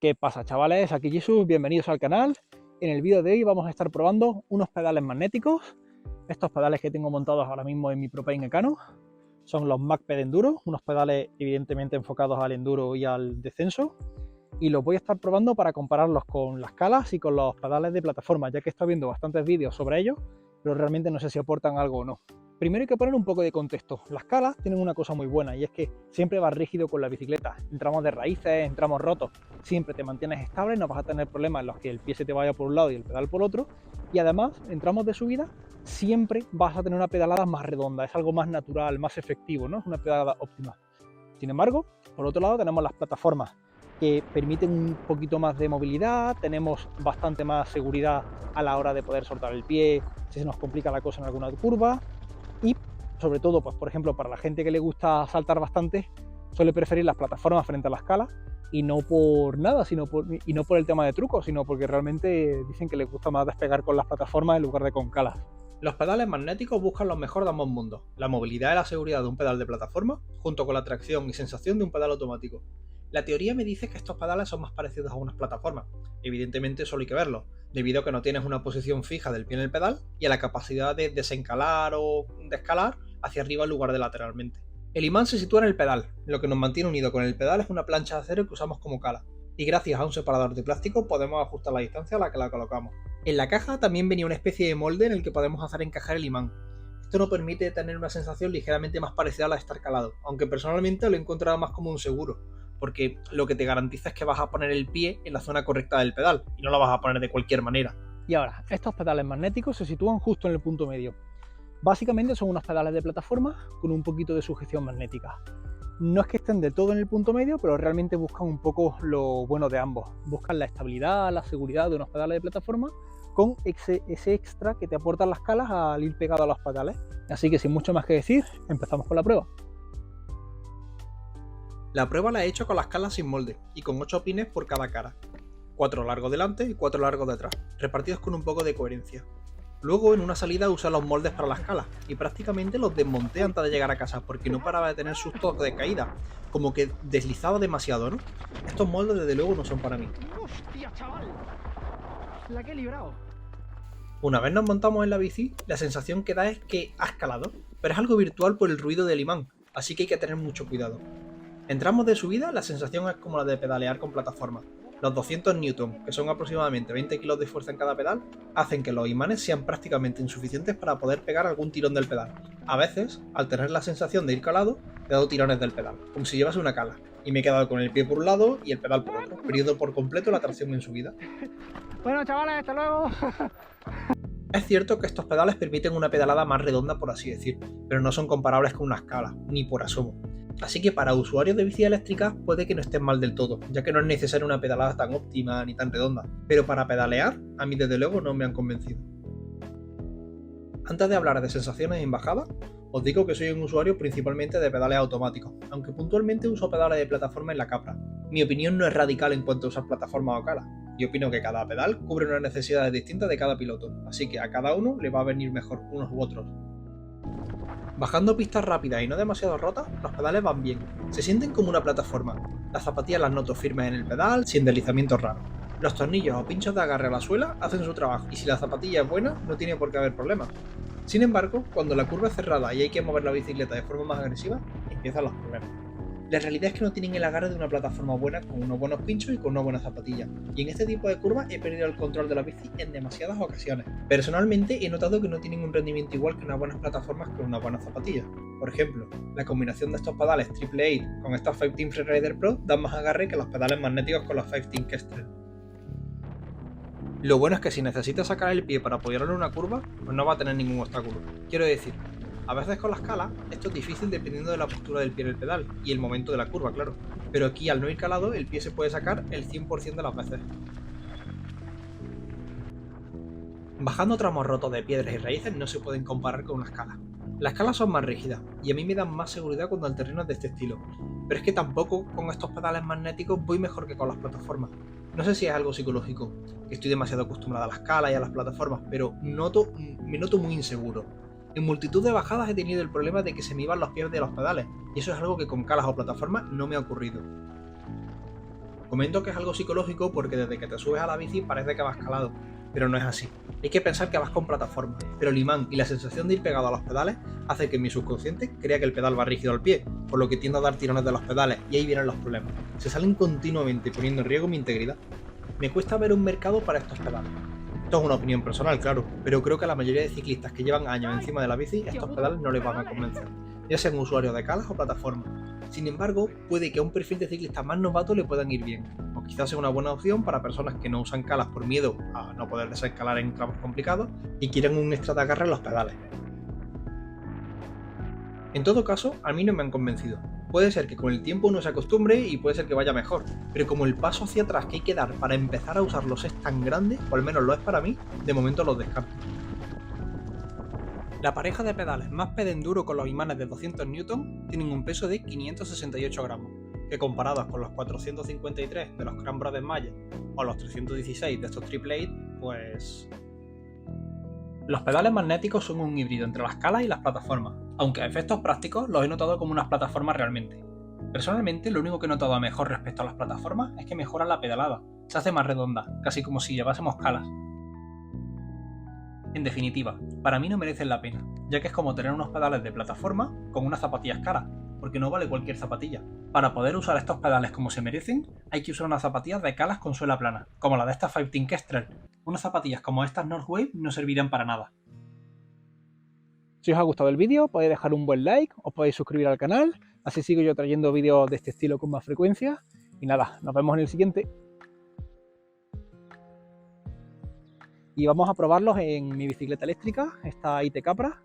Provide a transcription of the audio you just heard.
¿Qué pasa, chavales? Aquí Jesús, bienvenidos al canal. En el vídeo de hoy vamos a estar probando unos pedales magnéticos. Estos pedales que tengo montados ahora mismo en mi Propane Ekano son los MagPed Enduro, unos pedales evidentemente enfocados al enduro y al descenso. Y los voy a estar probando para compararlos con las calas y con los pedales de plataforma, ya que he estado viendo bastantes vídeos sobre ellos, pero realmente no sé si aportan algo o no. Primero hay que poner un poco de contexto. Las calas tienen una cosa muy buena y es que siempre vas rígido con la bicicleta. En tramos de raíces, en tramos rotos, siempre te mantienes estable, no vas a tener problemas en los que el pie se te vaya por un lado y el pedal por otro. Y además, en tramos de subida, siempre vas a tener una pedalada más redonda, es algo más natural, más efectivo, ¿no? Es una pedalada óptima. Sin embargo, por otro lado tenemos las plataformas, que permiten un poquito más de movilidad, tenemos bastante más seguridad a la hora de poder soltar el pie si se nos complica la cosa en alguna curva. Y sobre todo, pues por ejemplo, para la gente que le gusta saltar bastante, suele preferir las plataformas frente a las calas, y no por nada, y no por el tema de trucos, sino porque realmente dicen que les gusta más despegar con las plataformas en lugar de con calas. Los pedales magnéticos buscan lo mejor de ambos mundos, la movilidad y la seguridad de un pedal de plataforma, junto con la tracción y sensación de un pedal automático. La teoría me dice que estos pedales son más parecidos a unas plataformas. Evidentemente solo hay que verlo, debido a que no tienes una posición fija del pie en el pedal y a la capacidad de desencalar o de escalar hacia arriba en lugar de lateralmente. El imán se sitúa en el pedal, lo que nos mantiene unido con el pedal es una plancha de acero que usamos como cala, y gracias a un separador de plástico podemos ajustar la distancia a la que la colocamos. En la caja también venía una especie de molde en el que podemos hacer encajar el imán. Esto nos permite tener una sensación ligeramente más parecida a la de estar calado, aunque personalmente lo he encontrado más como un seguro, porque lo que te garantiza es que vas a poner el pie en la zona correcta del pedal y no lo vas a poner de cualquier manera. Y ahora, estos pedales magnéticos se sitúan justo en el punto medio. Básicamente son unos pedales de plataforma con un poquito de sujeción magnética. No es que estén de todo en el punto medio, pero realmente buscan un poco lo bueno de ambos. Buscan la estabilidad, la seguridad de unos pedales de plataforma con ese extra que te aportan las calas al ir pegado a los pedales. Así que sin mucho más que decir, empezamos con la prueba. La prueba la he hecho con las calas sin molde y con 8 pines por cada cara. 4 largos delante y 4 largos detrás, repartidos con un poco de coherencia. Luego en una salida usé los moldes para las calas y prácticamente los desmonté antes de llegar a casa porque no paraba de tener sustos de caída, como que deslizaba demasiado, ¿no? Estos moldes desde luego no son para mí. ¡Hostia, chaval! La que he librado. Una vez nos montamos en la bici, la sensación que da es que ha escalado, pero es algo virtual por el ruido del imán, así que hay que tener mucho cuidado. En tramos de subida la sensación es como la de pedalear con plataforma. Los 200 Newton, que son aproximadamente 20 kg de fuerza en cada pedal, hacen que los imanes sean prácticamente insuficientes para poder pegar algún tirón del pedal. A veces, al tener la sensación de ir calado, he dado tirones del pedal, como si llevase una cala, y me he quedado con el pie por un lado y el pedal por otro, perdiendo por completo la tracción en subida. Bueno, chavales, hasta luego. Es cierto que estos pedales permiten una pedalada más redonda, por así decir, pero no son comparables con una escala, ni por asomo. Así que para usuarios de bici eléctricas puede que no estén mal del todo, ya que no es necesaria una pedalada tan óptima ni tan redonda, pero para pedalear, a mí desde luego no me han convencido. Antes de hablar de sensaciones en bajada, os digo que soy un usuario principalmente de pedales automáticos, aunque puntualmente uso pedales de plataforma en la Capra. Mi opinión no es radical en cuanto a usar plataformas o calas. Yo opino que cada pedal cubre unas necesidades distintas de cada piloto, así que a cada uno le va a venir mejor unos u otros. Bajando pistas rápidas y no demasiado rotas, los pedales van bien. Se sienten como una plataforma. Las zapatillas las noto firmes en el pedal, sin deslizamientos raros. Los tornillos o pinchos de agarre a la suela hacen su trabajo, y si la zapatilla es buena, no tiene por qué haber problemas. Sin embargo, cuando la curva es cerrada y hay que mover la bicicleta de forma más agresiva, empiezan los problemas. La realidad es que no tienen el agarre de una plataforma buena con unos buenos pinchos y con una buena zapatilla, y en este tipo de curvas he perdido el control de la bici en demasiadas ocasiones. Personalmente he notado que no tienen un rendimiento igual que unas buenas plataformas con una buena zapatilla. Por ejemplo, la combinación de estos pedales Triple 8 con estos 510 Freerider Pro dan más agarre que los pedales magnéticos con los 510 Kestrel. Lo bueno es que si necesitas sacar el pie para apoyarlo en una curva, pues no va a tener ningún obstáculo. Quiero decir, a veces con las calas esto es difícil dependiendo de la postura del pie en el pedal y el momento de la curva, claro. Pero aquí al no ir calado el pie se puede sacar el 100% de las veces. Bajando tramos rotos de piedras y raíces no se pueden comparar con una escala. Las calas son más rígidas y a mí me dan más seguridad cuando el terreno es de este estilo, pero es que tampoco con estos pedales magnéticos voy mejor que con las plataformas. No sé si es algo psicológico, que estoy demasiado acostumbrado a las calas y a las plataformas, pero me noto muy inseguro. En multitud de bajadas he tenido el problema de que se me iban los pies de los pedales, y eso es algo que con calas o plataformas no me ha ocurrido. Comento que es algo psicológico porque desde que te subes a la bici parece que vas calado, pero no es así. Hay que pensar que vas con plataforma, pero el imán y la sensación de ir pegado a los pedales hace que mi subconsciente crea que el pedal va rígido al pie, por lo que tiendo a dar tirones de los pedales y ahí vienen los problemas. Se salen continuamente poniendo en riesgo mi integridad. Me cuesta ver un mercado para estos pedales. Esto es una opinión personal, claro, pero creo que a la mayoría de ciclistas que llevan años encima de la bici, estos pedales no les van a convencer, ya sean usuarios de calas o plataformas. Sin embargo, puede que a un perfil de ciclista más novato le puedan ir bien, o quizás sea una buena opción para personas que no usan calas por miedo a no poder desescalar en tramos complicados y quieren un extra de agarre en los pedales. En todo caso, a mí no me han convencido. Puede ser que con el tiempo uno se acostumbre y puede ser que vaya mejor, pero como el paso hacia atrás que hay que dar para empezar a usarlos es tan grande, o al menos lo es para mí, de momento los descarto. La pareja de pedales Maped Enduro con los imanes de 200 N tienen un peso de 568 gramos, que comparados con los 453 de los Cran Brothers Mayer o los 316 de estos Triple 8, pues... Los pedales magnéticos son un híbrido entre las calas y las plataformas, aunque a efectos prácticos los he notado como unas plataformas realmente. Personalmente, lo único que he notado mejor respecto a las plataformas es que mejoran la pedalada, se hace más redonda, casi como si llevásemos calas. En definitiva, para mí no merecen la pena, ya que es como tener unos pedales de plataforma con unas zapatillas caras, porque no vale cualquier zapatilla. Para poder usar estos pedales como se merecen, hay que usar unas zapatillas de calas con suela plana, como la de estas 510 Kestrel. Unas zapatillas como estas Northwave no servirían para nada. Si os ha gustado el vídeo, podéis dejar un buen like, os podéis suscribir al canal, así sigo yo trayendo vídeos de este estilo con más frecuencia. Y nada, nos vemos en el siguiente. Y vamos a probarlos en mi bicicleta eléctrica, esta IT Capra,